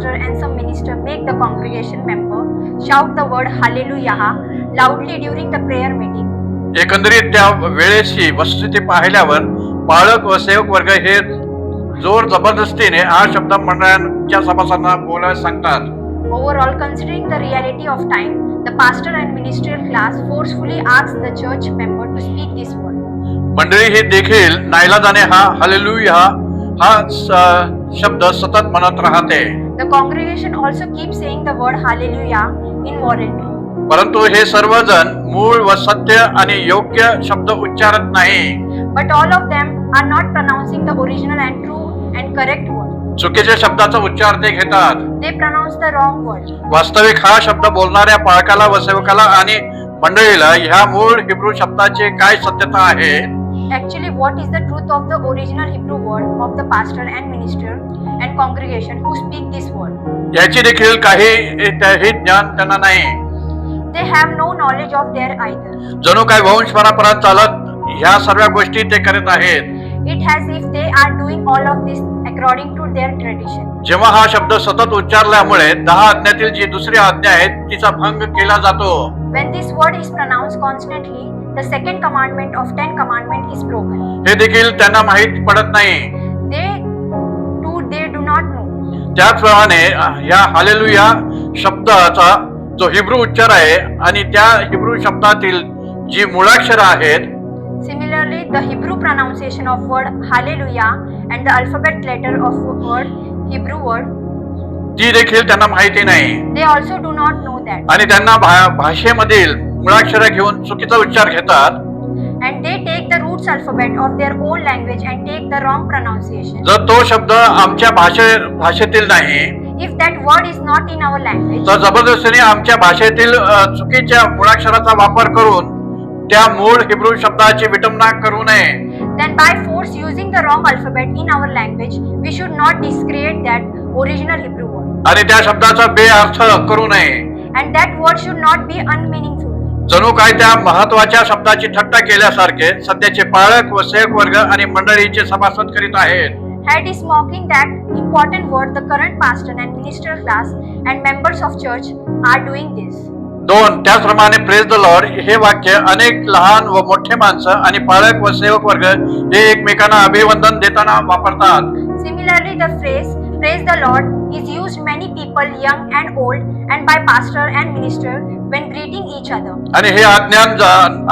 pastor and some minister make the congregation member shout the word hallelujah loudly during the prayer meeting. एकंदरीत त्या वेळेची वस्तुस्थिती पाहिल्यावर पाळक व सेवक वर्ग हे जोर जबरदस्तीने हा शब्द मंडळांच्या सभासदांना बोलायला सांगतात. Overall, considering the reality of time, the pastor and ministerial class forcefully asked the church member to speak this word. मंडळी ही देखील नाईलाजाने हा हालेलुया हा शब्द सतत म्हणत राहते. The congregation also keeps saying the word hallelujah involuntarily. परंतु हे सर्वजण मूळ व सत्य आणि योग्य शब्द उच्चारत नाही. But all of them are not pronouncing the original and true and correct word. चुकीच्या शब्दाचा उच्चार ते घेतात. They pronounce the wrong word. वास्तविक हा शब्द बोलणाऱ्या पाळकाला व सेवकाला आणि मंडळीला ह्या मूळ हिब्रू शब्दाचे काय सत्यता आहे. Actually, what is the truth of the original Hebrew word of the pastor and minister and congregation who speak this word? याची देखील काही ज्ञान त्यांना नाही. They have no knowledge of their either. जणू काय वंश परंपरा चालत ह्या सर्व गोष्टी ते करत आहेत. It has if they are doing all of this according to their tradition. जेव्हा हा शब्द सतत उच्चारल्यामुळे 10 आज्ञातील जी दुसरी आज्ञा आहे तिचा भंग केला जातो. When this word is pronounced constantly, the second commandment of 10 commandment is broken. हे देखील त्यांना माहित पडत नाही. They do not know. त्याचप्रमाणे या हालेलुया शब्दाचा जो हिब्रू उच्चार आहे आणि त्या हिब्रू शब्दातील जी मुळाक्षर आहेत. Similarly, the Hebrew pronunciation of word hallelujah and the alphabet letter of word Hebrew word, ती देखील त्यांना माहिती नाही. they also do not know that. आणि त्यांना भाषेमधील मुळाक्षर घेऊन चुकीचा उच्चार घेतात. And they take the roots alphabet of their own language and take the wrong pronunciation. जर तो शब्द आमच्या भाषेतील नाही If that word is not in our language, तर जबरदस्तीने आमच्या भाषेतील चुकीच्या मुळाक्षराचा वापर करून त्या मूळ हिब्रू शब्दाची विटंबना करू नये. then by force using the wrong alphabet in our language, we should not discredit that original Hebrew word. आणि त्या शब्दाचा बेअर्थ करू नये. And that word should not be unmeaningful. जणू काय त्या महत्वाच्या शब्दाची थट्टा केल्यासारखे सध्याचे पाळक व सेवक वर्ग आणि मंडळीचे सभासद करीत आहेत. Had is mocking that important word, the current pastor and minister class and members of church are doing this. 2 त्याचप्रमाणे प्रेज द लॉर्ड हे वाक्य अनेक लहान व मोठे माणसं आणि पाळक व सेवक वर्ग हे एकमेकांना अभिवंदन देताना वापरतात. Similarly, the phrase praise the Lord is used many people young and old and by pastor and minister when greeting each other. आणि हे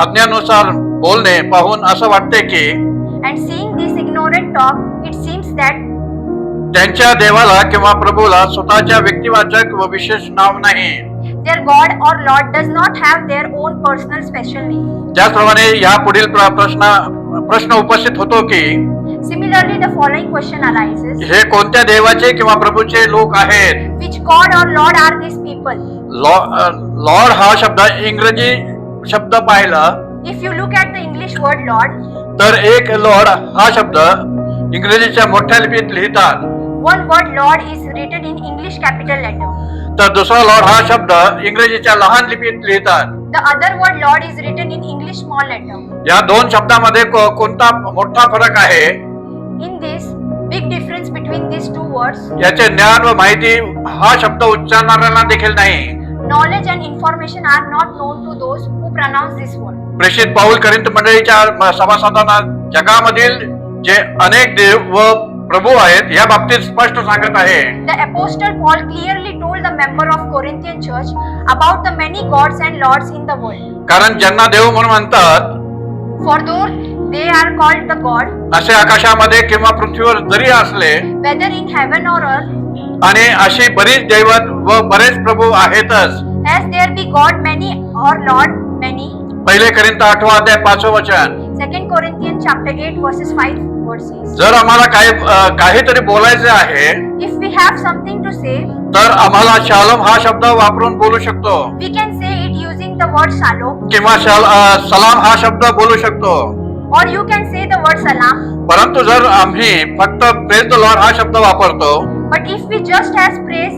आज्ञानुसार बोलणे पाहून असं वाटते की And seeing this ignorant talk, it seems that त्यांच्या देवाला किंवा प्रभूला स्वतःच्या व्यक्तिवाचक व विशेष नाव नाही. their God or Lord does not have their own personal special name. त्याचप्रमाणे या पुढील प्रश्न उपस्थित होतो की Similarly, the following question arises: हे कोणत्या देवाचे किंवा प्रभूचे लोक आहेत. which God or Lord are these people? Lord हा शब्द इंग्रजी शब्द पाहिला If you look at the English word Lord, तर एक लॉर्ड हा शब्द इंग्रजीच्या मोठ्या लिपीत लिहितात. one word Lord is written in English capital letter. तर दुसरा लॉर्ड हा शब्द इंग्रजीच्या लहान लिपीत लिहितात. The other word Lord is written in English small letter. या दोन शब्दामध्ये कोणता मोठा फरक आहे. In this big difference between these two words, याचे ज्ञान व माहिती हा शब्द उच्चारणाऱ्यांना देखील नाही. knowledge and information are not known to those who pronounce this word. प्रेषित पाऊल करिंथ मंडळीच्या सभासदांना जगामधील जे अनेक देव व प्रभू आहेत या बाबतीत स्पष्ट सांगत आहे. The apostle Paul clearly told the member of Corinthian church about the many gods and lords in the world. कारण ज्यांना देव म्हणून म्हणतात For though they are called the God, असे आकाशामध्ये किंवा पृथ्वीवर जरी असले whether in heaven or earth, आणि अशी बरीच दैवत व बरेच प्रभू आहेतच. as there be God many or Lord many. पहिले करिंथ 8 अध्याय 5 वचन. 2 Corinthians chapter 8 verses 5 verses. जर आम्हाला काहीतरी बोलायचे आहे If we have something to say, तर आम्हाला शालोम हा शब्द वापरून बोलू शकतो we can say it using the word shalom, किंवा सलाम हा शब्द बोलू शकतो. or you can say the word salam. परंतु जर आम्ही फक्त प्रेज द लॉर्ड हा शब्द वापरतो But if we just as praise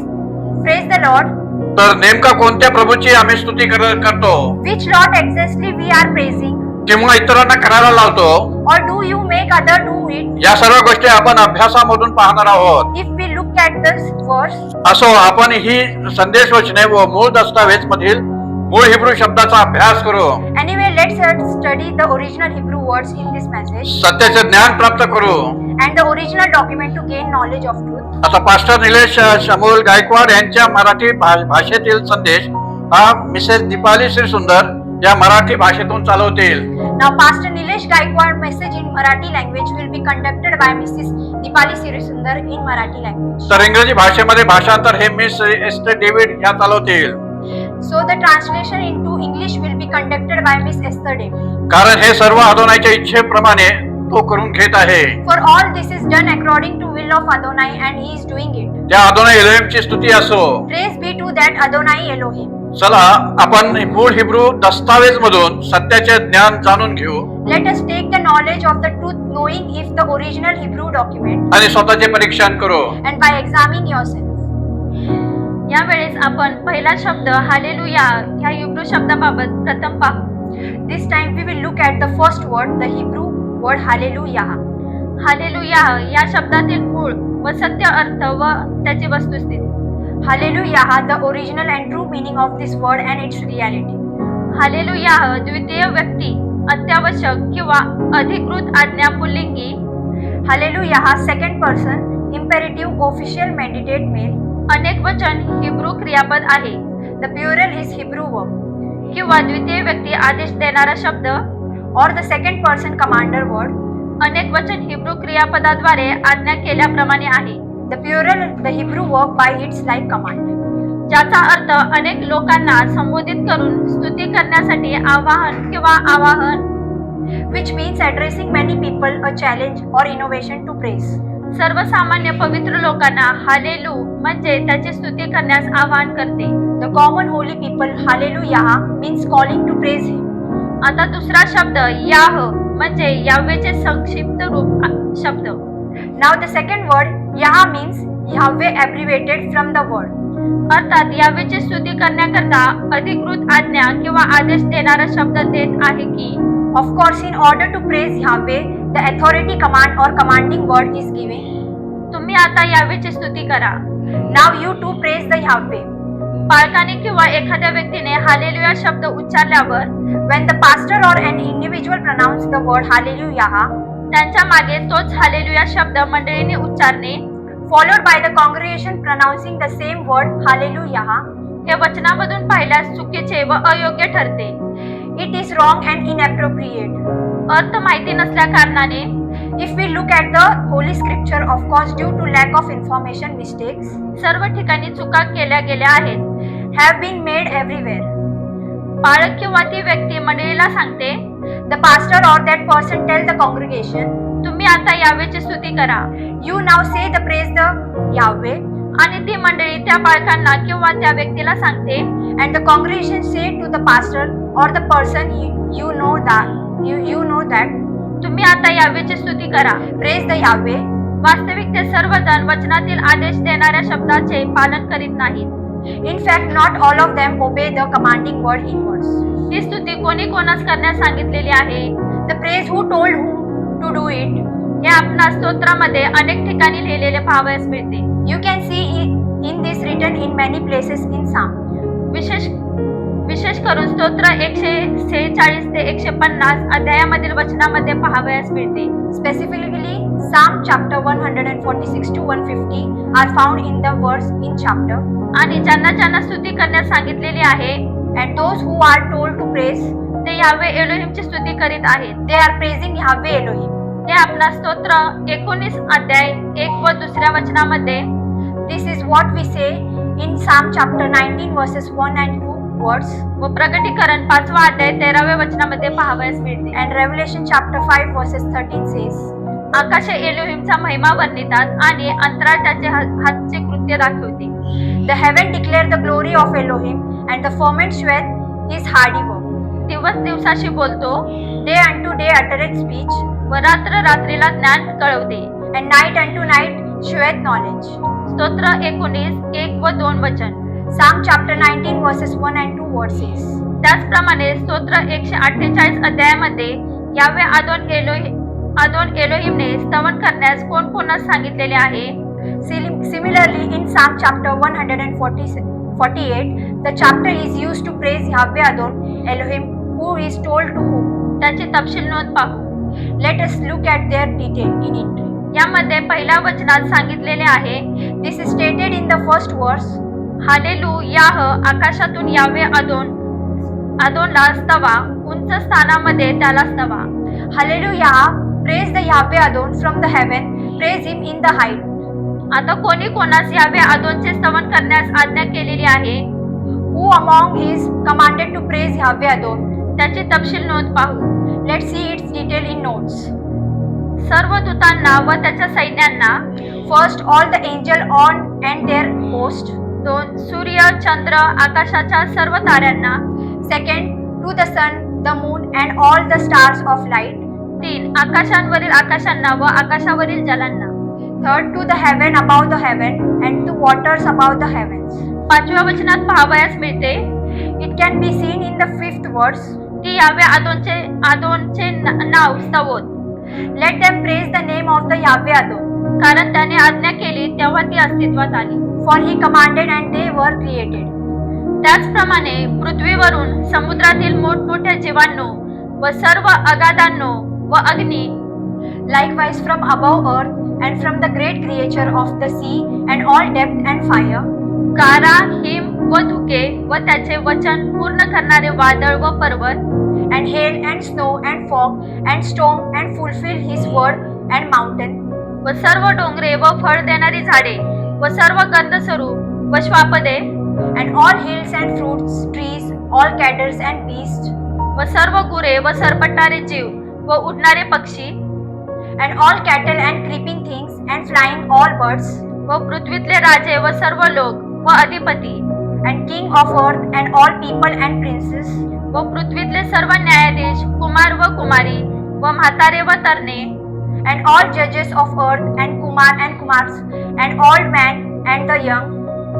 the Lord, तर नेमका कोणत्या प्रभूची आम्ही स्तुती करतो which Lord exactly we are praising, किंवा इतरांना करायला लावतो, or do you make other do it? या सर्व गोष्टी आपण अभ्यासामधून पाहणार आहोत. If we look at this verse. असो, आपण ही संदेश वचने व मूळ दस्तावेज मधील मूळ हिब्रू शब्दाचा अभ्यास करू. Anyway, let's study the original Hebrew words in this message सत्याचे ज्ञान प्राप्त करू. and the original document to gain knowledge of truth. आता पास्टर निलेश शमूल गायकवाड यांच्या मराठी भाषेतील संदेश हा मिसेस दीपाली श्रीसुंदर या मराठी भाषेतून चालवतील. Now, Pastor Nilesh Gaikwad message in Marathi language will be conducted by Mrs. Dipali Sirisundar in Marathi language. तर इंग्रजी भाषेमध्ये भाषांतर हे मिस एस्टर डेव्हिड ह्या चालवतील. So, the translation into English will be conducted by Miss Esther David. कारण हे सर्व अदोनाईच्या इच्छेप्रमाणे तो करून घेत आहे. For all this is done according to will of Adonai and he is doing it. त्या अदोनाई एलोहिमची स्तुती असो. Praise be to that Adonai Elohim. चला आपण मूळ हिब्रू दस्तावेज मधून सत्याचे ज्ञान जाणून घेऊ Let us take the knowledge of the truth knowing if the original Hebrew document आणि स्वतःचे परीक्षण करू. and by examining yourself. यावेळेस आपण पहिला शब्द हालेलुया ह्या हिब्रू शब्दाबाबत प्रथम पाहू. This time we will look at the first word, the Hebrew word hallelujah. Hallelujah या शब्दातील मूळ व सत्य अर्थ व त्याची वस्तुस्थिती. Hallelujah, the original and true meaning of this word and its reality. Hallelujah द्वितीय व्यक्ती अत्यावश्यक किंवा अधिकृत आज्ञा पुल्लिंगी. Hallelujah, second person, imperative, official, mandate, male. अनेक वचन हिब्रू क्रियापद आहे The plural is Hebrew verb. किंवा द्वितीय व्यक्ती आदेश देणारा शब्द. Or the second person commander word. अनेक वचन हिब्रू क्रियापदाद्वारे आज्ञा केल्याप्रमाणे आहे. The plural, the Hebrew verb by its like command. ज्याचा अर्थ अनेक लोकांना संबोधित करून स्तुती करण्यासाठी आवाहन किंवा आवाहन. Which means addressing many people, a challenge or innovation to praise. सर्वसामान्य पवित्र लोकांना हालेलू म्हणजे त्याची स्तुती करण्यास आवाहन करते. The common holy people, hallelujah, means calling to praise him. आता दुसरा शब्द याह म्हणजे यावेचे संक्षिप्त रूप शब्द. Now the second word, Yah, means Yahweh abbreviated from the word. अर्थात यावेची स्तुती करण्याकरता अधिकृत आज्ञा किंवा आदेश देणारा शब्द देत आहे की. Of course, in order to praise Yahweh, the authority command or commanding word is given. तुम्ही आता यावेची स्तुती करा. Now you too praise the Yahweh. पालकाने किंवा एखाद्या व्यक्तीने हालेलुया शब्द उच्चारल्यावर When the pastor or an individual pronounce the word hallelujah, त्यांच्या मागे तोच हालेलुया शब्द मंडळीने उच्चारणे followed by the congregation pronouncing the same word hallelujah, हे वचनामधून पाहिल्यास चुकीचे व अयोग्य ठरते. it is wrong and inappropriate. अर्थ माहिती नसल्या कारणाने If we look at the holy scripture, of course, due to lack of information, mistakes सर्व ठिकाणी चुका केल्या गेल्या आहेत. have been made everywhere. पालक किंवा ती व्यक्ती मंडळीला सांगते, The pastor or that person tell the congregation, तुम्ही आता यावेची स्तुती करा. you now say the praise the Yahweh, आणि ती मंडळी त्या बाळकांना किंवा त्या व्यक्तीला सांगते, and the congregation say to the pastor or the person, you know that तुम्ही आता यावेची स्तुती करा. praise the Yahweh. वास्तविक ते सर्वजण वचनातील आदेश देणाऱ्या शब्दाचे पालन करीत नाहीत. In fact, not all of them obey the commanding word in words. ही स्तुती कोणी कोणास करण्यास सांगितलेली आहे. The praise who told whom to do it. हे आपणास स्तोत्रामध्ये अनेक ठिकाणी लिहिलेले पाहावयास मिळते. You can see in this written in many places in Psalm. विशेष करून स्तोत्र 146 ते 150 अध्यायामधील वचनामध्ये पाहावयास मिळते. Specifically, Psalm chapter 146 to 150 are found in the verse in chapter. आणि ज्यांना स्तुती करण्यास सांगितलेली आहे, And those who are told to praise, ते यावे एलोहिमची स्तुती करीत आहेत. they are praising Yahweh Elohim. हे आपला स्तोत्र 19 अध्याय 1 व 2 वचनामध्ये. This is what we say in Psalm chapter 19 verses 1 and 2 words. व प्रकटीकरण 5 अध्याय 13 वचनामध्ये पाहावयास मिळते. And Revelation chapter 5 verses 13 says, आकाशे एलोहिमचा महिमा वर्णितात आणि अंतराळ त्याचे हातचे कृत्य दाखवते. The heaven declare the glory of Elohim, and the firmament showeth his handiwork. दिवस दिवसाशी बोलतो, Day unto day uttereth speech, व रात्र रात्रीला ज्ञान कळवते. and night unto night showeth knowledge. स्तोत्र 19 1 व 2 वचन. Psalm chapter 19 verses 1 and 2 words says, त्याचप्रमाणे स्तोत्र 148 अध्यायामध्ये यावे आदोन एलोहिमने स्तवन करण्यास कोण कोणास सांगितलेले आहे. Similarly, in Psalm chapter 148, the chapter is used to praise Yahweh Adon Elohim, who is told to whom. त्याची तपशील नोंद पाहू. Let us look at their detail in entry. यामध्ये पहिल्या वचनात सांगितलेले आहे, This is stated in the first verse. हालेलुयाह, आकाशातून यावे अदोनला स्तवा, उंच स्थानामध्ये त्याला स्तवा. Hallelujah! Praise the Yahweh Adon from the heaven. Praise him in the height. आता कोणी कोणास यावे अदोनचे स्तवन करण्यास आज्ञा केलेली आहे? Who among is commanded to praise Yahweh Adon? त्याची तपशील नोंद पाहू. Let's see its detail in notes. सर्व दूतांना व त्याच्या सैन्यांना. First, all the angel on and their host. 2. सूर्य, चंद्र, आकाशाच्या सर्व ताऱ्यांना. Second, to the sun, the moon, and all the stars of light. 3. आकाशांवरील आकाशांना व आकाशावरील जलांना. Third, to the heaven above the heaven, and to waters above the heavens. पाचव्या वचनात पाहावयास मिळते, It can be seen in the fifth verse. की यावे अदोनचे नाव स्तवोत. Let them praise the name of the Yahweh Adon. कारण त्याने आज्ञा केली तेव्हा ती अस्तित्वात आली. For he commanded and they were created. त्याचप्रमाणे पृथ्वीवरून समुद्रातील मोठमोठ्या जीवांनो व सर्व अगाधांनो व अग्नी. Likewise from above earth and from the great creature of the sea and all depth and fire. गारा, हिम व धुके व त्याचे वचन पूर्ण करणारे वादळ व पर्वत. And hail and snow and fog and storm and fulfill his word and mountain. व सर्व डोंगरे व फळ देणारी झाडे व सर्व गंधसरू व श्वापदे. And all hills and fruits trees, all cattle and beasts. व सर्व गुरे व सरपटणारे जीव व उडणारे पक्षी. And all cattle and creeping things and flying all birds. व पृथ्वीतले राजे व सर्व लोक व अधिपती. And king of earth and all people and princes. व पृथ्वीतले सर्व न्यायाधीश, कुमार व कुमारी व म्हातारे व तरणे. And all judges of earth and kumar and kumars and old man and the young.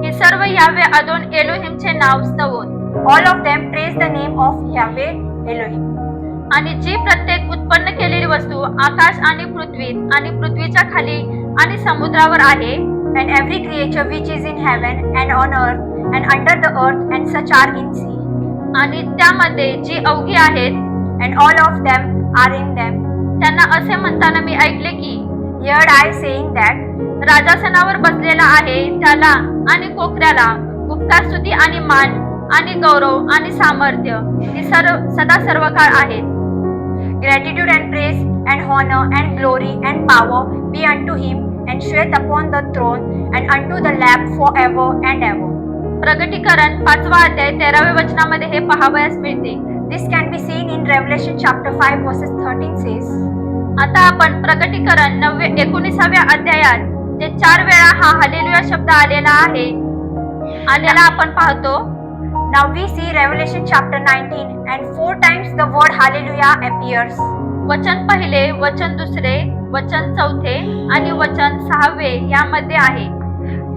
हे सर्व यावे अदोन एलोहिमचे नाव स्तवोत. All of them praise the name of Yahweh Elohim. आणि जी प्रत्येक उत्पन्न केलेली वस्तू आकाश आणि पृथ्वीत आणि पृथ्वीच्या खाली आणि समुद्रावर आहे. And every creature which is in heaven and on earth and under the earth and such are in sea. आणि त्यामध्ये जी अवघी आहेत. And all of them are in them. त्यांना असे म्हणताना मी ऐकले की, Heard I saying that राजासनावर बसलेला आहे त्याला आणि कोकऱ्याला उपकार, स्तुती आणि मान आणि गौरव आणि सामर्थ्य ही सदा सर्व काळ आहेत. gratitude and praise and honor and glory and power be unto him and sweat upon the throne and unto the Lamb forever and ever. प्रगटीकरण 5वा अध्याय 13व्या वचनामध्ये हे पाहावयास मिळते. This can be seen in Revelation chapter 5 verses 13 says. आता आपण प्रगटीकरण 19व्या अध्यायात जे 4 वेळा हा हालेलुया शब्द आलेला आपण पाहतो. Now we see Revelation chapter 19 and 4 times the word hallelujah appears. वचन पहिले, वचन दुसरे, वचन चौथे आणि वचन 6वे यामध्ये आहे.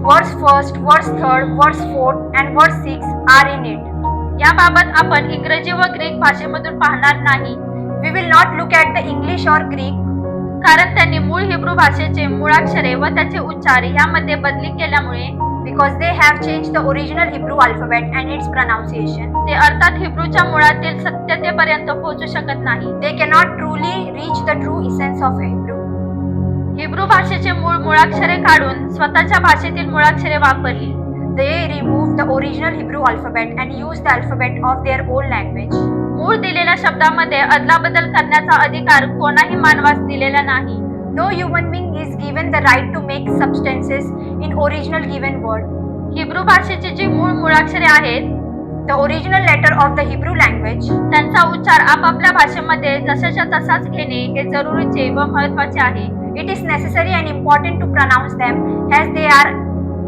Verse 1st, verse 3rd, verse 4th and verse 6 are in it. याबाबत आपण इंग्रजी व ग्रीक भाषेमधून पाहणार नाही. We will not look at the English or Greek. कारण त्यांनी मूळ हिब्रू भाषेचे मुळाक्षरे व त्याचे उच्चार यामध्ये बदली केल्यामुळे, because they have changed the original Hebrew alphabet and its pronunciation. ते अर्थात हिब्रूच्या मुळातील सत्यतेपर्यंत पोहोचू शकत नाही. They cannot truly reach the true essence of Hebrew. Hebrew भाषेचे मुळाक्षरे काढून स्वतःच्या भाषेतील मुळाक्षरे वापरली. They removed the original Hebrew alphabet and used the alphabet of their own language. मूळ दिलेल्या शब्दामध्ये अदलाबदल करण्याचा अधिकार कोणाही मानवास दिलेला नाही. No human being is given the right to make substances in original given word. Hebrew भाषेची जी मूळ मुळाक्षरे आहेत, the original letter of the Hebrew language, त्यांचा उच्चार आपापल्या भाषेमध्ये जशाच्या तसाच घेणे हे जरुरीचे व महत्त्वाचे आहे. It is necessary and important to pronounce them as they are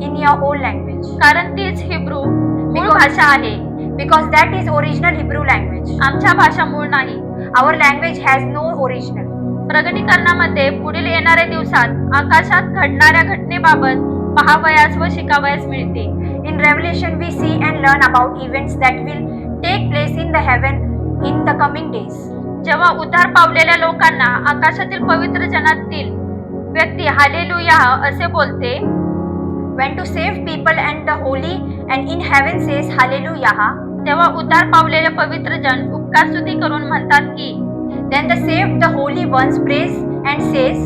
in your own language. कारण तीच हिब्रू मूळ भाषा आहे. Because that is original Hebrew language. आमच्या भाषा मूळ नाही. Our language has no original. प्रगटीकरणामध्ये पुढील येणाऱ्या दिवसात आकाशात घडणाऱ्या घटनेबाबत पाहावयास व शिकावयास मिळते. In Revelation we see and learn about events that will take place in the heaven in the coming days. जेव्हा उद्धार पावलेल्या लोकांना आकाशातील पवित्र जनातील व्यक्ती हालेलुया असे बोलते, when to save people and the holy and in heaven says hallelujah, तेव्हा उद्धार पावलेले पवित्र जन उपकार स्तुती करून म्हणतात की then the saved the holy ones praise and says,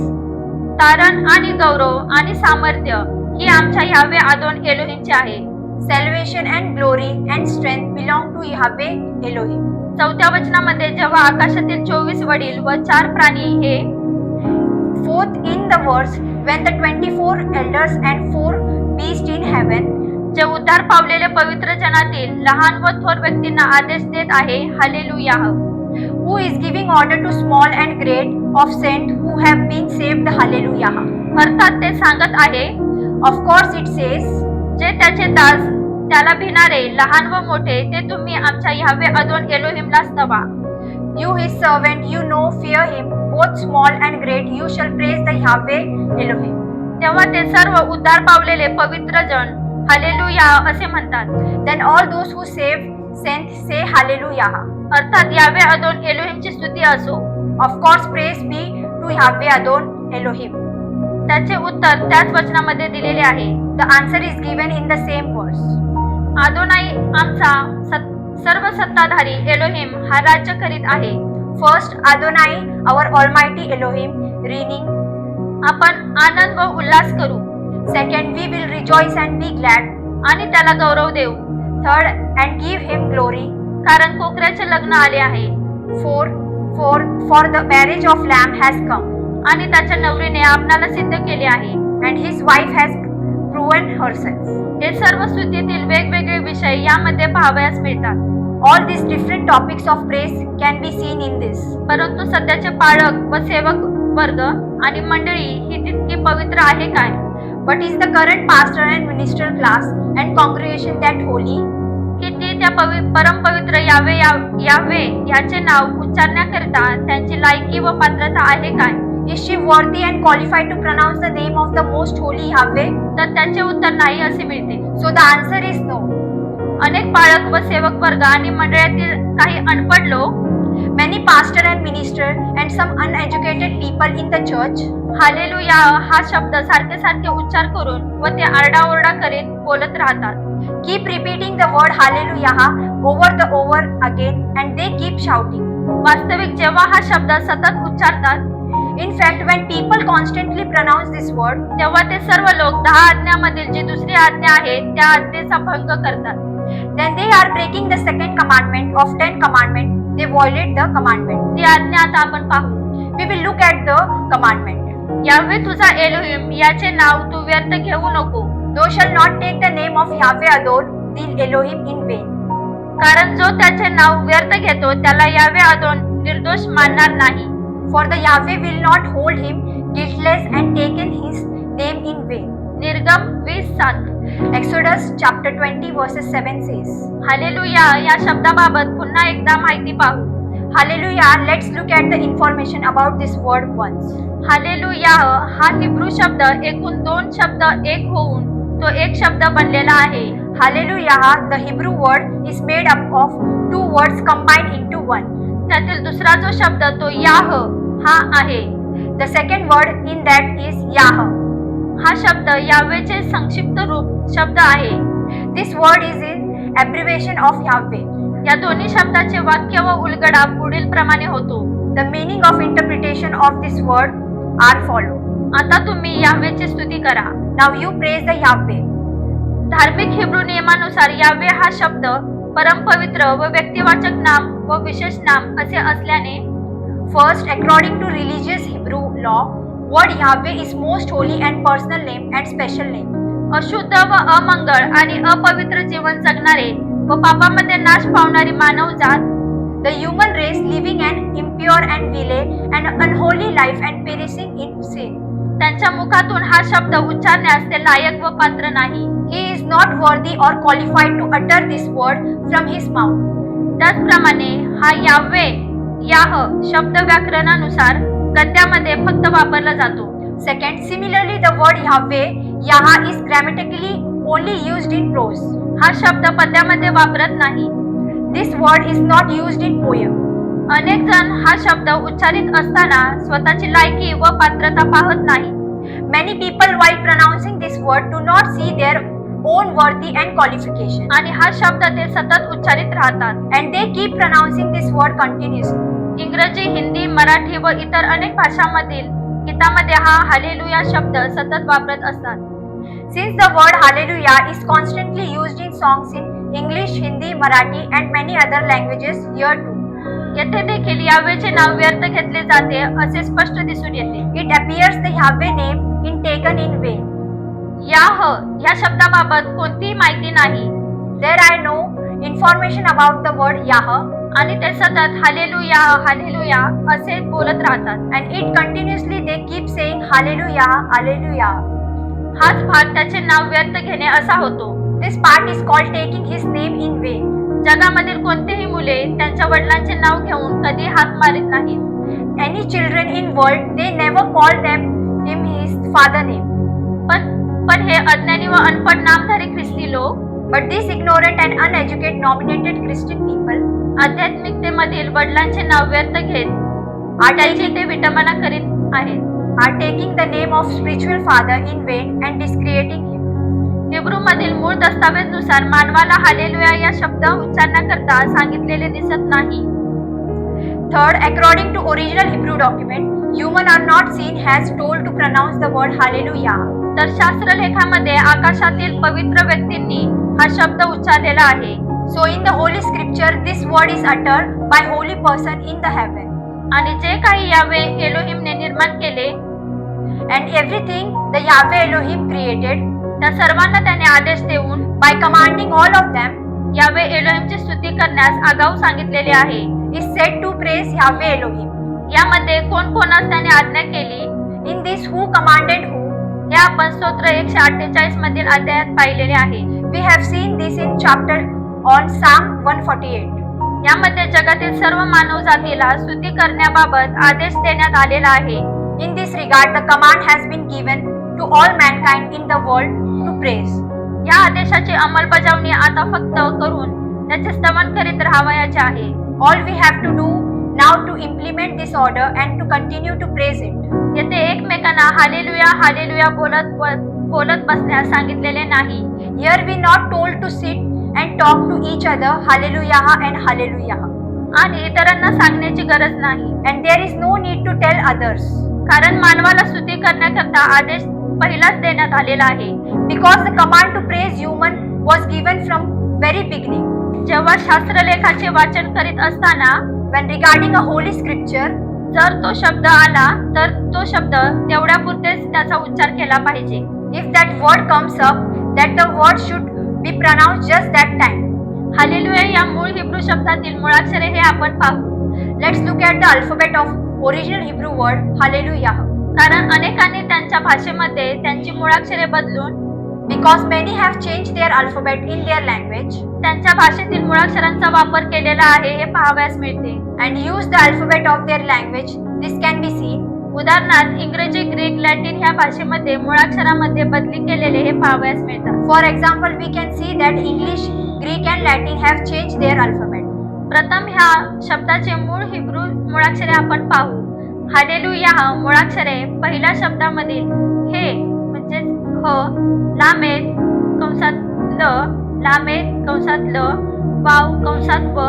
तारण आणि गौरव आणि सामर्थ्य ही आमच्या यावे आदोन एलोहिमचे आहे. salvation and glory and strength belong to Yahweh Elohim. चौथ्या वचनामध्ये जेव्हा आकाशातील 24 वडील व 4 प्राणी हे Fourth in the verse, when the 24 elders and 4 beasts in heaven, जे उद्धार पावलेले पवित्र जनातील लहान व थोर व्यक्तींना आदेश देत आहे hallelujah, who is giving order to small and great of saints who have been saved, hallelujah. अर्थात ते सांगत आहे Of course it says, जे त्याचे दास त्याला भिणारे लहान व मोठे ते तुम्ही आमच्या यावे अदोन एलोहिमला स्तवा. you his servant, you know, fear him, both small and great, you shall praise the Yahweh Elohim. तेव्हा ते सर्व उद्धार पावलेले पवित्र जन हालेलुया असे म्हणतात. Then all those who saved saints say hallelujah. अर्थात यावे अदोन एलोहिमची स्तुती असो. Of course praise be to Yahweh Adon Elohim. त्याचे उत्तर त्याच वचनामध्ये दिलेले आहे. The answer is given in the same verse. आदोनाई आमचा सर्व सत्ताधारी एलोहिम हा राज्य करीत आहे. First, Adonai, our Almighty Elohim, reigning. आपण आनंद व उल्हास करू. Second, we will rejoice and be glad. आणि त्याला गौरव देऊ. Third, and give him glory. कारण कोकऱ्याचे लग्न आले आहे. For the marriage of Lamb has come. आणि त्याच्या नवरीने आपणाला सिद्ध केले आहे. And his wife has proven herself. हे सर्व स्तुतीतील वेगवेगळे विषय यामध्ये पाहावयास मिळतात. All these different topics of praise can be seen in this. परंतु सध्याचे पाळक व सेवक वर्ग आणि मंडळी ही तितकी पवित्र आहे काय? But is the current pastor and minister class and congregation that holy? किती त्या परमपवित्र यावे याचे नाव उच्चारण्याकरिता त्यांची लायकी व पात्रता आहे काय? Is she worthy and qualified to pronounce the name of the most holy Yahweh? तर त्याचे उत्तर नाही असे मिळते. So the answer is no. अनेक पाळक व सेवक वर्ग आणि मंडळातील काही अनपढ लोक, Many pastor and minister and some uneducated people in the church hallelujah हा शब्द सारखे सारखे उच्चार करून व ते आरडाओरडा करीत बोलत राहतात. keep repeating the word hallelujah over again and they keep shouting. वास्तविक जेव्हा हा शब्द सतत उच्चारतात, In fact, when people constantly pronounce this word, तेव्हा ते सर्व लोक 10 आज्ञामधील जी दुसरी आज्ञा आहे त्या आज्ञेचा भंग करतात. then they are breaking the second commandment of 10 commandments. They violate the commandment. ती आज्ञा आता आपण पाहू. We will look at the commandment. यावे तुझा एलोहिम याचे नाव तू व्यर्थ घेऊ नको. Thou shalt not take the name of Yahweh Adon, the Elohim, in vain. कारण जो त्याचे नाव व्यर्थ घेतो त्याला यावे अदोन निर्दोष मानणार नाही. For the Yahweh will not hold him guiltless and taken his name in vain. निर्गम 20:7. Exodus chapter 20 verses 7 says, hallelujah या शब्दाबाबत पुन्हा एकदा माहिती पाहू. Hallelujah, let's look at the information about this word once. Hallelujah हा हिब्रू शब्द एकूण 2 शब्द एक होऊन तो एक शब्द बनलेला आहे. Hallelujah, the Hebrew word is made up of 2 words combined into one. त्यातील दुसरा जो शब्द तो याह हा आहे. The second word in that is Yah. हा शब्द यावेचे संक्षिप्त रूप शब्द आहे. This word is in abbreviation of Yahweh. या दोन्ही शब्दाचे वाक्य व उलगडा पुढील प्रमाणे होतो. The meaning of interpretation of this word are follow. आता तुम्ही यावेची स्तुती करा. Now you praise the Yahweh. धार्मिक हिब्रू नियमानुसार यावे हा शब्द परमपवित्र व व्यक्तिवाचक नाम व विशेष नाम असे असल्याने First, according to religious Hebrew law, word Yahweh is most holy and personal name and special name. अशुद्ध व अमंगळ आणि अपवित्र जीवन जगणारे व पापामध्ये नाश पावणारी मानव जात, The human race living an impure and vile and unholy life and perishing in sin. त्यांच्या मुखातून हा शब्द उच्चारण्यास ते लायक व पात्र नाही. He is not worthy or qualified to utter this word from his mouth. त्याचप्रमाणे हा यावे याह शब्द व्याकरणानुसार गद्यामध्ये फक्त वापरला जातो. Second, similarly the word Yahweh, Yah is grammatically only used in prose. हा शब्द पद्यामध्ये वापरत नाही. This word is not used in poem. अनेक जण हा शब्द उच्चारित असताना स्वतःची लायकी व पात्रता पाहत नाही. Many people, while pronouncing this word, do not see their own worthy and qualification, आणि हा शब्द ते सतत उच्चारित राहतात. and they keep pronouncing this word continuously. इंग्रजी, हिंदी, मराठी व इतर अनेक भाषांमधील गीतामध्ये हा हालेलुया शब्द सतत वापरत असतात. Since the word hallelujah is constantly used in songs in English, Hindi, Marathi, and many other languages here too. येथे देखील यावेचे नाव व्यर्थ घेतले जाते असे स्पष्ट दिसून येते. It appears the Yahweh name in taken in vain. Yeah या शब्दाबाबत कोणतीही माहिती नाही There are no information about the word Yah, आणि ते सतत हालेलुया हालेलुया असे बोलत राहतात. and it continuously they keep saying hallelujah, hallelujah. हाच भाग त्याचे नाव व्यर्थ घेणे असा होतो. This part is called taking his name in vain. जगामधील कोणतेही मुले त्यांच्या वडिलांचे नाव घेऊन कधी हाक मारित नाहीत. Any children in world, they never call them him his father name. पण हे अज्ञानी व अनपढ नामधारी ख्रिस्ती लोक But these ignorant and uneducated nominated Christian people आध्यात्मिकतेमधील वडिलांचे नाव व्यर्थ घेत त्याची ते विटंबना करीत आहेत. are taking the name of spiritual father in vain and discrediting him. Hebrew मधील मूळ दस्तावेजनुसार मानवाला हालेलुया या शब्द उच्चारण्याकरता सांगितलेले दिसत नाही. Third, according to original Hebrew document, human are not seen as told to pronounce the word hallelujah. तर शास्त्रलेखामध्ये आकाशातील पवित्र व्यक्तींनी हा शब्द उच्चारलेला आहे. So in the Holy Scripture, this word is uttered by holy person in the heaven. आणि जे काही यावे एलोहिमने निर्माण केले And everything the Yahweh Elohim created, त्या सर्वांना त्याने आदेश देऊन by commanding all of them, यावे एलोहिमची स्तुती करण्यास आगाऊ सांगितलेले आहे. is said to praise Yahweh Elohim. यामध्ये कोण कोणास त्याने आज्ञा केली In this, who commanded who? हे आपण स्तोत्र 148 मधील अध्यायात पाहिलेले आहे. We have seen this in chapter on Psalm 148. यामध्ये जगातील सर्व मानव जातीला स्तुती करण्याबाबत आदेश देण्यात आलेला आहे. In this regard, the command has been given to all mankind in the world to praise. या आदेशाची अंमलबजावणी आता फक्त करून त्याचे स्तवन करीत राहावयाचे आहे. All we have to do now to implement this order and to continue to praise it. येथे एकमेकांना हालेलुया हालेलुया बोलत बसण्यास सांगितलेले नाही. Here we not told to sit and talk to each other hallelujah and hallelujah. आणि इतरांना सांगण्याची गरज नाही. And there is no need to tell others. कारण मानवाला स्तुती करण्याकरता आदेश पहिलाच देण्यात आलेला आहे. Because the command to praise human was given from very beginning. जेव्हा शास्त्रलेखाचे वाचन करीत असताना When regarding a holy scripture, जर तो शब्द आला तर तो शब्द तेवढ्यापुरतेच त्याचा उच्चार केला पाहिजे. if that word comes up, that the word should be pronounced just that time. Hallelujah या मूळ हिब्रू शब्दातील मुळाक्षरे हे आपण पाहू. Let's look at the alphabet of original Hebrew word hallelujah. कारण अनेकांनी त्यांच्या भाषेमध्ये त्यांची मुळाक्षरे बदलून Because many have changed their alphabet in their language त्यांच्या भाषेतील मुळाक्षरांचा वापर केलेला आहे हे पाहावयास मिळते. and use the alphabet of their language. This can be seen. उदाहरणार्थ इंग्रजी, ग्रीक, लॅटिन ह्या भाषेमध्ये मुळाक्षरामध्ये बदली केलेले हे पाहावयास मिळतात. For example, we can see that English, Greek and Latin have changed their alphabet. प्रथम ह्या शब्दाचे मूळ हिब्रू मुळाक्षरे आपण पाहू. हालेलुया मुळाक्षरे पहिल्या शब्दामधील हे म्हणजे ह, लामेद कंसात ल, लामेद कंसात ल, वाव कंसात व,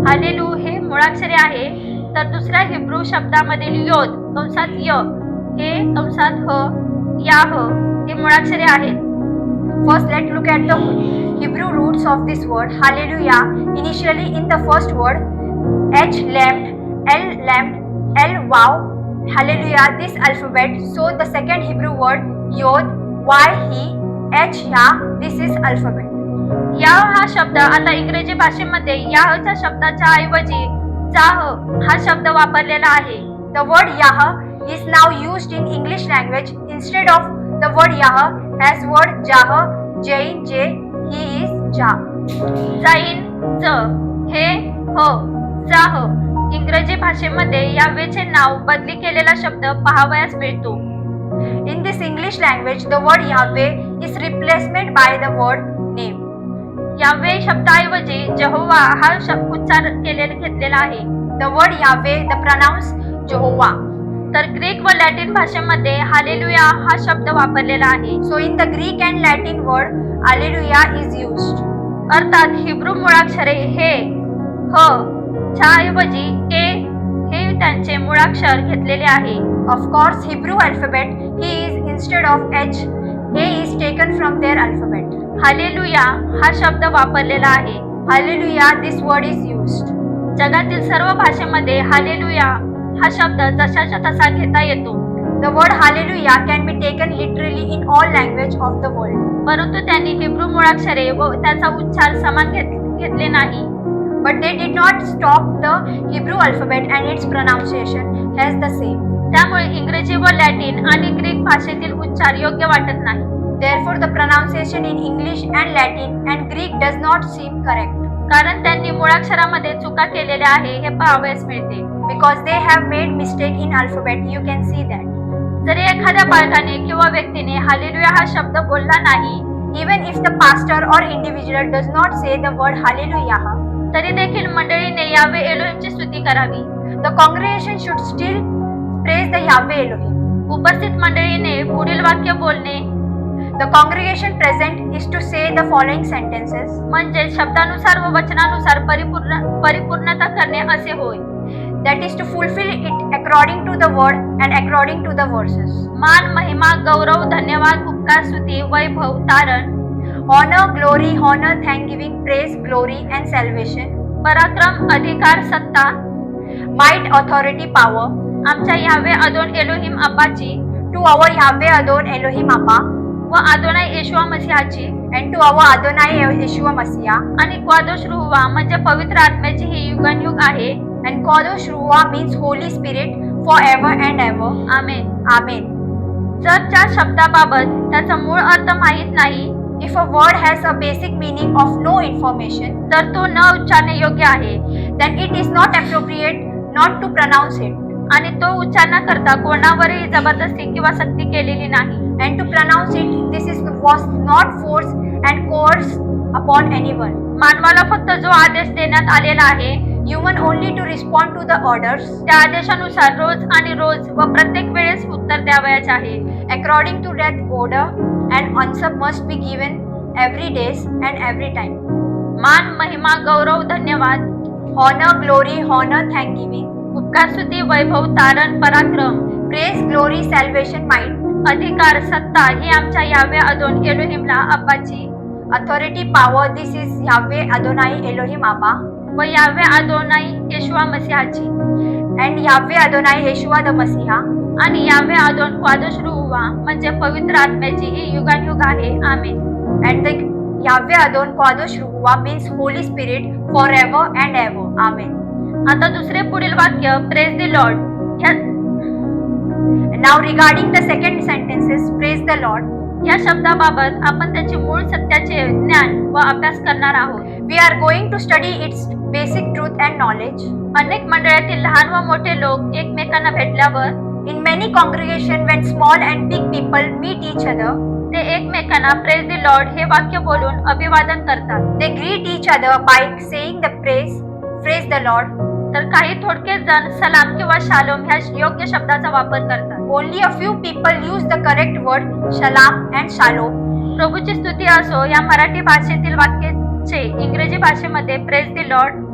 हालेलू हे मुळाक्षरे आहे. तर दुसऱ्या हिब्रू शब्दामधील योद कंसात य, हे कंसात ह, याह हे मुळाक्षरे आहेत. First, let's look at the Hebrew roots of this word hallelujah. Initially, in the first word, H lamed, L lamed, L wow, hallelujah. This alphabet. So the second Hebrew word yod, Y he, H ya. This is alphabet. Yeah हा शब्द आता इंग्रजी भाषेमध्ये याहच्या शब्दाच्या ऐवजी जाह हा शब्द वापरलेला आहे. The word Yah is now used in English language instead of the word Yah as word Jah, Jain, J, he is Jah. जाईन ज, हे ह, जाह. इंग्रजी भाषेमध्ये यावेचे नाव बदली केलेला शब्द पाहावयास मिळतो. In this English language, the word Yahweh is replacement by the word name. यावे शब्दाऐवजी जेहोवा हा शब्द उच्चार घेतलेला आहे. The word Yahweh, the pronouns Jehovah. तर ग्रीक व लॅटिन भाषेमध्ये हालेलुया हा शब्द वापरलेला आहे. So in the Greek and Latin word, Alleluia is used. अर्थात हिब्रू मुळाक्षरे हे ह च्या ऐवजी ए हे त्यांचे मुळाक्षर घेतलेले आहे. Of course, Hebrew alphabet, he is instead of H, A is taken from their alphabet. Hallelujah हा शब्द वापरलेला आहे. Hallelujah, this word is used. जगातील सर्व भाषेमध्ये हालेलुया हा शब्द जशाच्या तसा घेता येतो. The word Hallelujah can be taken literally in all language of the world. परंतु त्यांनी हिब्रू मुळाक्षरे व त्याचा उच्चार समान घेतले नाही. But they did not stop the Hebrew alphabet and its pronunciation as the same. त्यामुळे इंग्रजी व लॅटिन आणि ग्रीक भाषेतील उच्चार योग्य वाटत नाही. Therefore, the pronunciation in English and Latin and Greek does not seem correct. कारण त्यांनी मुळाक्षरामध्ये चुका केलेल्या आहे हे पाहावयास मिळते. Because they have made mistake in alphabet, you can see that. जरी एखाद्या बालकाने किंवा व्यक्तीने हालेलुया हा शब्द बोलला नाही, Even if the pastor or individual does not say the word Hallelujah, तरी देखील मंडळीने यावे एलोहिमची स्तुती करावी. the congregation should still praise the Yahweh Elohim. उपस्थित मंडळीने पुढील वाक्य बोलणे The congregation present is to say the following sentences. म्हणजे शब्दानुसार व वचनानुसार परिपूर्णता करणे असे होय. That is to fulfill it according to the word and according to the verses. मान, महिमा, गौरव, धन्यवाद, उपकार, स्तुती, वैभव, तारण, Honor, glory, honor, thanksgiving, praise, glory and salvation. पराक्रम, अधिकार, सत्ता, Might, authority, power. आमच्या यावे अदोन Elohim अब्बाची To our Yahweh Adon Elohim Abba व अदोनाय येशुआ मसीहाची and to our Adonai Yeshua Messiah. आणि क्वादोश रुहवा म्हणजे पवित्र आत्म्याची ही युगानयुग आहे. And Kodosh Ruah means Holy Spirit forever and ever. Amen. Amen. जर त्या शब्दाबाबत त्याचा मूळ अर्थ माहीत नाही, If a word has a basic meaning of no information, तर तो न उच्चारणे योग्य आहे then it is not appropriate not to pronounce it. आणि तो उच्चार न करता कोणावरही जबरदस्ती किंवा सक्ती केलेली नाही. And to pronounce it, was not forced and coerced upon anyone. मानवाला फक्त जो आदेश देण्यात आलेला आहे, Human only to respond to the orders त्या आदेशानुसार रोज आणि रोज व प्रत्येक वेळेस उत्तर द्यावयाचे आहे. according to that order, and answer must be given every days and every time. मान, महिमा, गौरव, धन्यवाद, Honor, glory, honor, thanksgiving, उपकार, स्तुती, वैभव, तारण, पराक्रम, praise, glory, salvation, might, अधिकार, सत्ता ही आमच्या यावे अदोन एलोहिमला अब्बाची authority, power. This is Yahweh Adonai Elohim Abba व यावे अदोनाय येशुआ मसीहाची and Yahweh Adonai Yeshua the Messiah. आणि यावे अदोन क्वादोश रुहवा म्हणजे पवित्र आत्म्याची ही युगानयुग आहे. आमेन. And the Yahweh Adon Kodesh Ruah means Holy Spirit forever and ever. Amen. आता दुसरे पुढील वाक्य praise the Lord. And now regarding the second sentences, praise the Lord. या शब्दाबाबत आपण त्याचे मूळ सत्याचे ज्ञान व अभ्यास करणार आहोत. We are going to study its basic truth and knowledge. अनेक मंडळातील लहान व मोठे लोक एकमेकांना भेटल्यावर In many congregations, when small and big people meet each other, ते एकमेकांना प्रेज द लॉर्ड हे वाक्य बोलून अभिवादन करतात. they greet each other by saying the praise the Lord. तर काही थोडके जण सलाम किंवा शालोम ह्या योग्य शब्दाचा वापर करतात. Only a few people use the correct word shalom and shalom. प्रभूची स्तुती असो या मराठी भाषेतील वाक्याचे इंग्रजी भाषेमध्ये praise the Lord.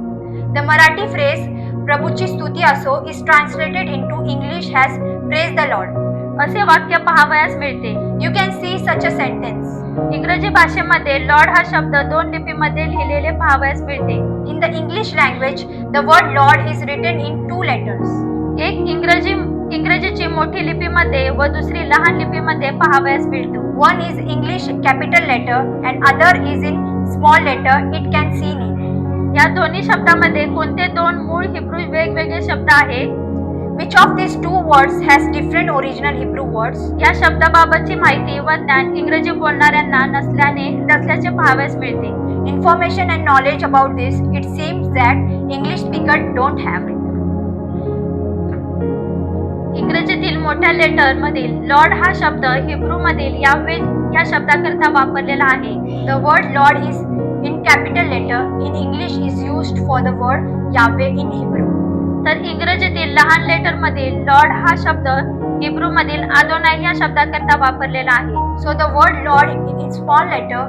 The Marathi phrase Prabhuchi Stuti Aso is translated into English as praise the Lord. असे वाक्य पाहावयास मिळते. You can see such a sentence. इंग्रजी भाषेमध्ये लॉर्ड हा शब्द दोन लिपीमध्ये लिहिलेले पाहावयास मिळते. In the English language, the word Lord is written in two letters. एक इंग्रजीची मोठी लिपीमध्ये व दुसरी लहान लिपीमध्ये पाहावयास मिळतो. One is English capital letter and other is in small letter. It can see in. या दोन्ही शब्दामध्ये कोणते दोन मूळ हिब्रू वेगवेगळे शब्द आहेत? Which of these two words has different original Hebrew words? या शब्दाबाबतची माहिती व ज्ञान इंग्रजी बोलणाऱ्यांना नसल्याचे पाहावयास मिळते. Information and knowledge about this, it seems that English speaker don't have it. इंग्रजीतील मोठ्या लेटर मधील लॉर्ड हा शब्द हिब्रू मधील यावे या शब्दाकरिता वापरलेला आहे. The word Lord is in capital letter. In English is used for the word Yahweh in Hebrew. तर इंग्रजीतील लहान लेटर मधील लॉर्ड हा शब्द हिब्रू मधील आदोनाई या शब्दाकरता वापरलेला आहे. So the word Lord in its small letter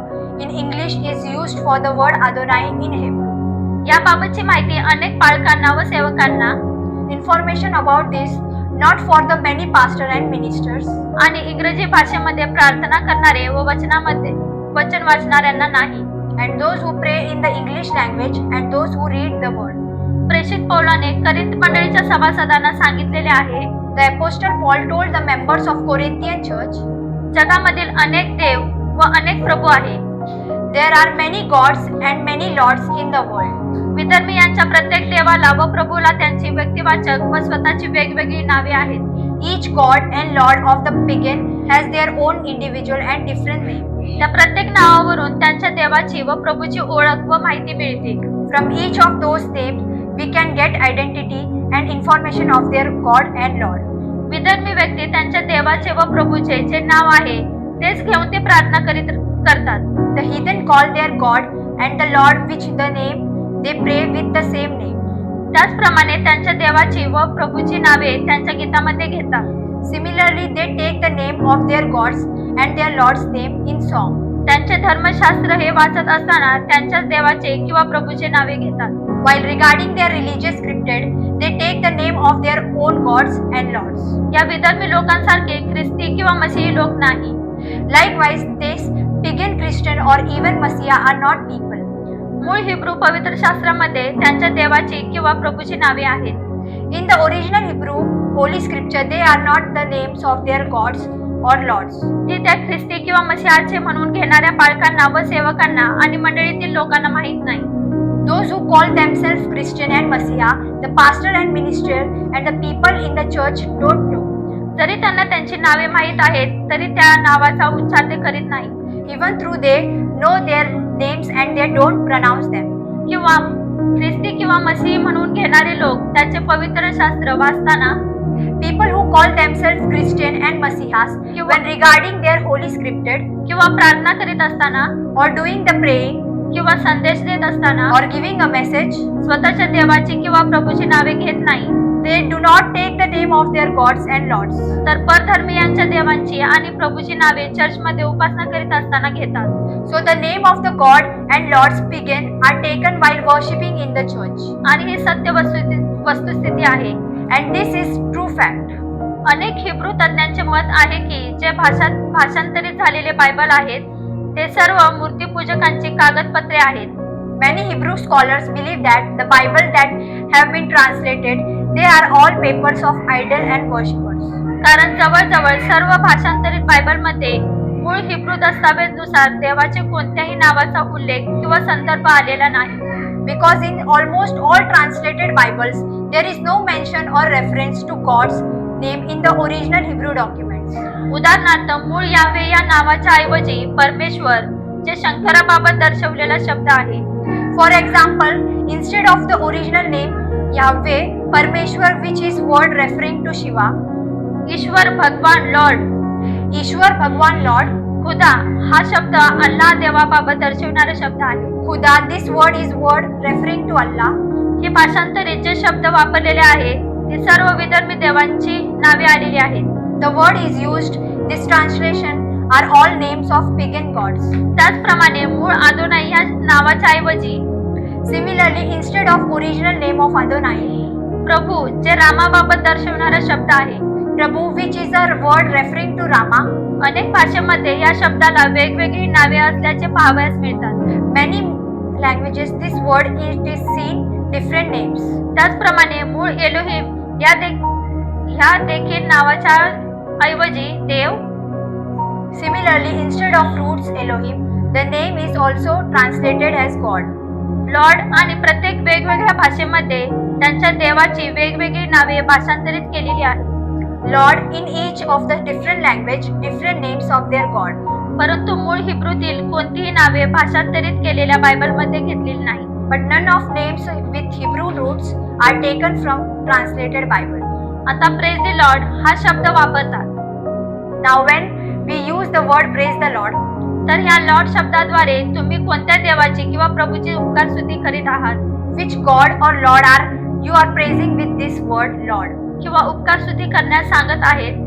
in English is used for the word Adonai in Hebrew. याबाबतची माहिती अनेक पालकांना व सेवकांना Information about this not for the many pastors and ministers आणि इंग्रजी भाषेमध्ये प्रार्थना करणारे व वचन वाचणाऱ्यांना नाही. and those who pray in the English language and those who read the word. प्रेषित पौलाने करिंथ मंडळीच्या सभासदांना सांगितलेले आहे, The apostle Paul told the members of Corinthian church, जगामधील अनेक देव व अनेक प्रभू आहे. there are many gods and many lords in the world. विधर्मी यांच्या प्रत्येक देवाला व प्रभूला त्यांची व्यक्तिवाचक व स्वतःची वेगवेगळी नावे आहेत. Each god and lord of the pagan has their own individual and different name. त्या प्रत्येक नावावरून त्यांच्या देवाची व प्रभूची ओळख व माहिती मिळते. From each of those names we can get identity and information of their god and lord. विधर्मी व्यक्ती त्यांच्या देवाचे व प्रभूचे जे नाव आहे तेच घेऊन ते प्रार्थना करतात. The heathen call their god and the lord which the name they pray with the same name. त्याचप्रमाणे त्यांच्या देवाची व प्रभूची नावे त्यांच्या गीतामध्ये घेतात. Similarly, they take the name of their gods and their lord's name in song. त्यांचे धर्मशास्त्र हे वाचत असताना त्यांच्याच देवाचे किंवा प्रभूचे नावे घेतात. While regarding their religious scripted, they take the name of their own gods and lords. या विधर्मी लोकांसारखे ख्रिस्ती किंवा मसीही लोक नाही. Likewise, these pagan Christian or even Messiah are not people. मूळ हिब्रू पवित्र शास्त्रामध्ये त्यांच्या देवाची किंवा प्रभूची नावे आहेत. In the original Hebrew Holy Scripture, they are not the names of their gods or lords. ती त्या ख्रिस्ती किंवा मसीहाचे म्हणून घेणाऱ्या पालकांना व सेवकांना आणि मंडळीतील लोकांना माहीत नाही. Those who call themselves Christian and Messiah, the pastor and minister and the people in the church don't know. जरी त्यांना त्यांची नावे माहीत आहेत तरी त्या नावाचा उच्चार ते करीत नाही. Even though they know their names and they don't pronounce them. किंवा ख्रिस्ती किंवा मसीही म्हणून घेणारे लोक त्याचे पवित्र शास्त्र वाचताना People who call themselves Christian and Messiahs, when regarding their holy scripted किंवा प्रार्थना करीत असताना or doing the praying किंवा संदेश देत असताना or giving a message, स्वतःच्या देवाची किंवा प्रभूची नावे घेत नाही. they do not take the name of their gods and lords. तर परधर्मीयांच्या देवांची आणि प्रभूची नावे चर्चमध्ये उपासना करीत असताना घेतात. So the name of the god and lords pagan are taken while worshipping in the church. आणि ही सत्य वस्तुस्थिती आहे. And this is true fact. अनेक हिब्रू तज्ञांचे मत आहे की जे भाषांतरित झालेले बायबल आहेत ते सर्व मूर्तीपूजकांची कागदपत्रे आहेत. Many Hebrew scholars believe that the Bible that have been translated, they are all papers of idol and worshippers. कारण जवळजवळ सर्व भाषांतरित बायबलमध्ये मूळ हिब्रू दस्तावेजनुसार देवाचे कोणत्याही नावाचा उल्लेख किंवा संदर्भ आलेला नाही. Because in almost all translated Bibles, there is no mention or reference to God's name in the original Hebrew documents. उदाहरणार्थ मूळ यावे या नावाच्या ऐवजी परमेश्वर जे शंकराबाबत दर्शवलेला शब्द आहे. For example, instead of the original name Yahweh, Parmeshwar, which is word referring to Shiva, ईश्वर भगवान लॉर्ड, Ishwar Bhagwan Lord, खुदा हा शब्द अल्लाह देवाबाबत दर्शवणारा शब्द आहे. Khuda, this word is word referring to Allah. हे भाषांतरित जे शब्द वापरलेले आहे ती सर्व विधर्मी देवांची नावे आलेली आहेत. The word is used, this translation are all names of pagan gods. त्याचप्रमाणे मूळ आदोनाई या नावाच्या ऐवजी Similarly, instead of original name of Adonai, प्रभू जे रामाबाबत दर्शवणारा शब्द आहे. Prabhu, which is a word referring to Rama. अनेक भाषेमध्ये या शब्दाला वेगवेगळी नावे असल्याचे पाहावयास मिळतात. Many languages this word is seen different names. त्याचप्रमाणे मूळ एलोहिम ह्या देखील नावाच्या ऐवजी देव. Similarly, instead of roots Elohim, the name is also translated as God. Lord आणि प्रत्येक वेगवेगळ्या भाषेमध्ये त्यांच्या देवाची वेगवेगळी नावे भाषांतरित केलेली आहेत. Lord, in each of the different language, different names of their God. परंतु मूळ हिब्रूतील कोणतीही नावे भाषांतरित केलेल्या बायबलमध्ये घेतलेली नाही. But none of names with Hebrew roots are taken from translated Bible. आता प्रेज द लॉर्ड हा शब्द वापरतात. Now when we use the word praise the Lord, तर ह्या लॉर्ड शब्दाद्वारे तुम्ही कोणत्या देवाची किंवा प्रभूची उपकार स्तुती करीत आहात. which God or Lord are you are praising with this word Lord, किंवा उपकार स्तुती करण्यास सांगत आहेत.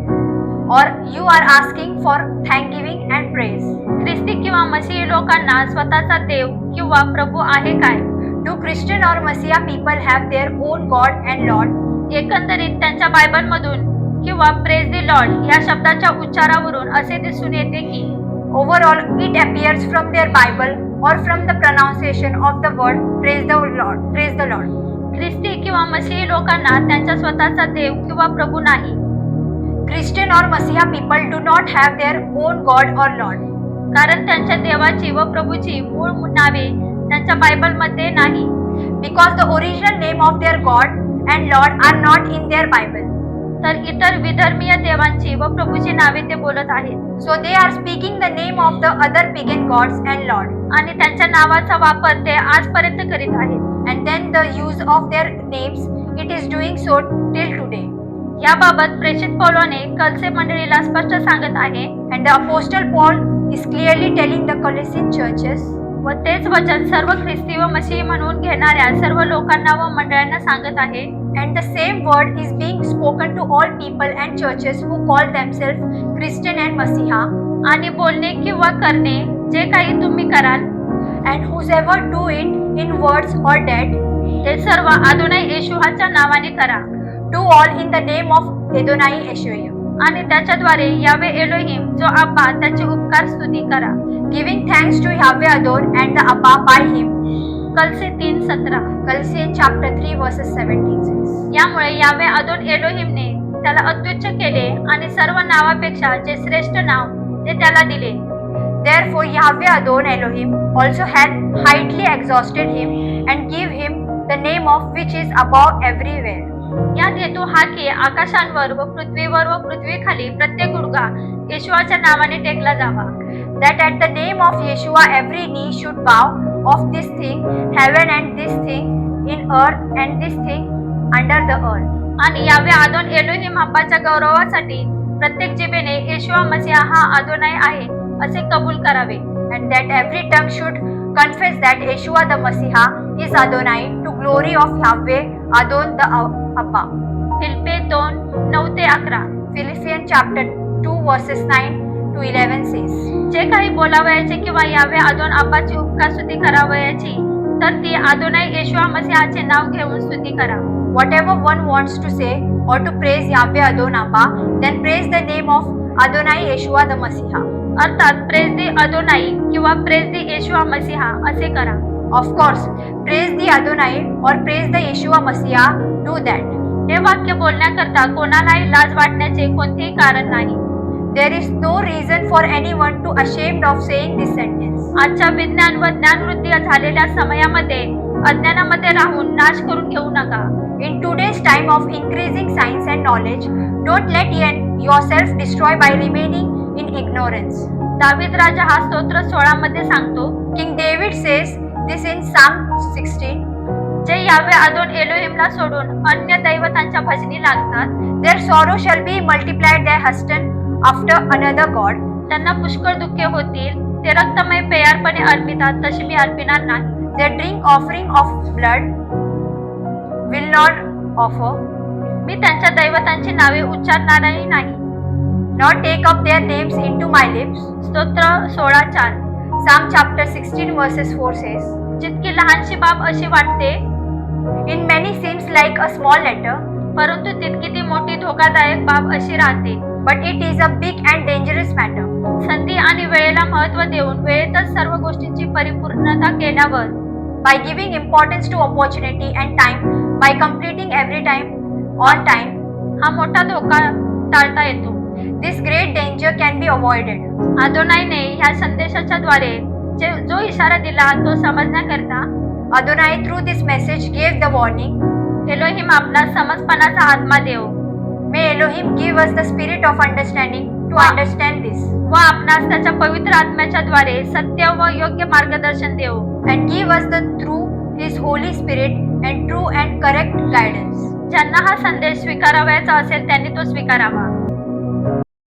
or you are asking for thanksgiving and praise. ख्रिस्ती किंवा मसीही लोकांना स्वतःचा देव किंवा प्रभू आहे काय? Do Christian or Messiah people have their own God and Lord? एकंदरीत त्यांच्या बायबलमधून किंवा प्रेज दी लॉर्ड या शब्दाच्या उच्चारावरून असे दिसून येते की Overall, it appears from their Bible or from the pronunciation of the word praise the Lord. Praise the Lord. ख्रिस्ती किंवा मसीही लोकांना त्यांच्या स्वतःचा देव किंवा प्रभू नाही. Christian or Messiah people do not have their own God or Lord. कारण त्यांच्या देवाची व प्रभूची मूळ नावे त्यांच्या बायबलमध्ये नाही. Because the original name of their God and Lord are not in their Bible. तर इतर विधर्मीय देवांची व प्रभूची नावे ते बोलत आहेत. So they are speaking the name of the other pagan gods and Lord. आणि त्यांच्या नावाचा वापर ते आजपर्यंत करीत आहेत. And then the use of their names, it is doing so till today. याबाबत प्रेषित पौलोने कलसे मंडळीला स्पष्ट सांगत आहे. And the apostle Paul is clearly telling the Colossian churches, व तेच वचन सर्व ख्रिस्ती व मसीही म्हणून घेणाऱ्या सर्व लोकांना व मंडळांना सांगत आहे. and the same word is being spoken to all people and churches who call themselves Christian and Messiah, आणि बोलणे किंवा करणे जे काही तुम्ही कराल and whosoever do it in words or deed, ते सर्व अदोनाई येशूच्या नावाने करा. do all in the name of Adonai Yeshua, आणि त्याच्याद्वारे यावे एलोहिम जो आब्बा त्याची उपकार स्तुती करा. giving thanks to Yahweh Adon and the Abba by him. Kalse 3:17. Colossians chapter 3 verses 17 says. यामुळे यावे अदोन एलोहिमने त्याला अत्युच्च केले आणि सर्व नावापेक्षा जे श्रेष्ठ नाव ते त्याला दिले. Therefore Yahweh Adon Elohim also hath highly exalted him and give him the name of which is above everywhere. यात हेतू हा की आकाशांवर व पृथ्वीवर व पृथ्वीखाली प्रत्येक गुडघा येशूच्या नावाने टेकला जावा. That at the name of Yeshua every knee should bow of this thing heaven and this thing in earth and this thing under the earth. आणि यावे अदोन एलोहिम अब्बाच्या गौरवासाठी प्रत्येक जिभेने येशूआ मसीहा हा अदोनाई आहे असे कबूल करावे. And that every tongue should confess that Yeshua the Messiah is Adonai to glory of Yahweh Adon the Abba. Philippe 2:9-11. Philippians chapter 2 verses 9 to 11 says. जे काही बोलावयाचे किंवा यावे अदोन अब्बाची उपकार स्तुती करावयाची तर ती अदोनाई येशूआ मसीहाचे नाव घेऊन स्तुती करा. Whatever one wants to say or to praise Yahweh Adon Abba, then praise the name of Adonai Yeshua the Messiah. अर्थात प्रेज दी अदोनाई किंवा प्रेज दी येशूआ मसीहा असे करा. Of course, praise the Adonai or praise the Yeshua Messiah, do that. हे वाक्य बोलण्याकरता कोणालाही लाज वाटण्याचे कोणतेही कारण नाही. There is no reason for anyone to ashamed of saying this sentence. आजच्या विज्ञान व ज्ञानवृद्धी झालेल्या समयामध्ये अज्ञानामध्ये राहून नाश करून घेऊ नका. In today's time of increasing science and knowledge, don't let yourself destroy by remaining in ignorance. दावीद राजा हा स्तोत्र 16 मध्ये सांगतो. King David says this in Psalm 16. जे यावे अदोन एलोहिमला सोडून अन्य दैवतांच्या भजनी लागतात, Their sorrow shall be multiplied, their hasten after another god. त्यांना पुष्कळ दुःखे होतील. ते रक्तमय पेयार्पणे अर्पितात तशी मी अर्पिणार नाही. They drink offering of blood, will not offer, मी त्यांच्या दैवतांची नावे उच्चारणारही नाही. nor take up their names into my lips. स्तोत्र 16:4. Psalm chapter 16 verses 4 says, जितकी लहानशी बाब अशी वाटते in many seems like a small letter, परंतु तितकी ती मोठी धोकादायक बाब अशी राहते. but it is a big and dangerous matter. संधी आणि वेळेला महत्त्व देऊन वेळेतच सर्व गोष्टींची परिपूर्णता केल्यावर By giving importance to opportunity and time, by completing every time on time, हा मोठा धोका टाळता येतो. this great danger can be avoided. अदोनाईने ह्या संदेशाच्या द्वारे जो इशारा दिला तो समजण्याकरता Adonai through this message gave the warning. Elohim आपला समजपणाचा आत्मा देव May Elohim give us the spirit of understanding to understand this, व आपणास त्याच्या पवित्र आत्म्याच्या द्वारे सत्य व योग्य मार्गदर्शन देव and give us the through His Holy Spirit and true and correct guidance. ज्यांना हा संदेश स्वीकारावयाचा असेल त्यांनी तो स्वीकारावा.